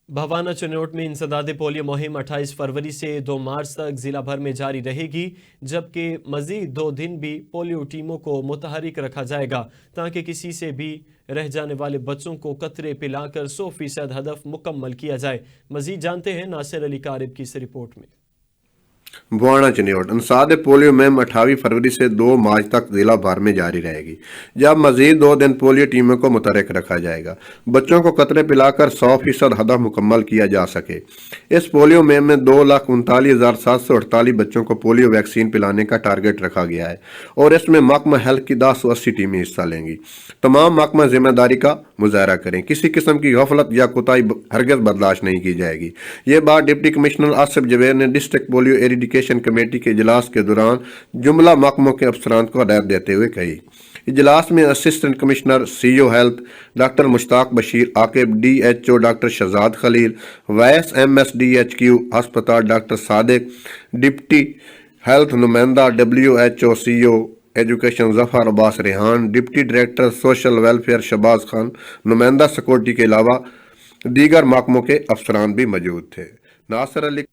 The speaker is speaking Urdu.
بھوانا چنوٹ میں انسداد پولیو مہم 28 فروری سے 2 مارچ تک ضلع بھر میں جاری رہے گی، جبکہ مزید 2 دن بھی پولیو ٹیموں کو متحرک رکھا جائے گا تاکہ کسی سے بھی رہ جانے والے بچوں کو قطرے پلا کر 100% ہدف مکمل کیا جائے۔ مزید جانتے ہیں ناصر علی کارب کی اس رپورٹ میں۔ بھوانا چنوٹ انسداد پولیو مہم 28 فروری سے 2 مارچ تک ضلع بھر میں جاری رہے گی، جب مزید 2 دن پولیو ٹیموں کو متحرک رکھا جائے گا، بچوں کو قطرے پلا کر 100% ہدف مکمل کیا جا سکے۔ اس پولیو مہم میں 2,39,748 بچوں کو پولیو ویکسین پلانے کا ٹارگٹ رکھا گیا ہے اور اس میں محکمہ ہیلتھ کی 1080 ٹیمیں حصہ لیں گی۔ تمام محکمہ ذمہ داری کا مظاہرہ کریں، کسی قسم کی غفلت یا کوتاہی ہرگز برداشت نہیں کی جائے گی۔ یہ بات ڈپٹی کمشنر آصف جویر نے ڈسٹرکٹ پولیو ایریڈیکیشن کمیٹی کے اجلاس کے دوران جملہ محکموں کے افسران کو ہدایت دیتے ہوئے کہی۔ اجلاس میں assistant commissioner C O health doctor Mushtaq Bashir Aqib, D H O doctor Shahzad Khalil, vice M S D H Q ہسپتال ڈاکٹر صادق، ڈپٹی ہیلتھ نمائندہ W H O C O education Zafar Abbas Rehan, deputy director social welfare Shahbaz Khan, نمائندہ سیکورٹی کے علاوہ دیگر محکموں کے افسران بھی موجود تھے۔ ناصر علی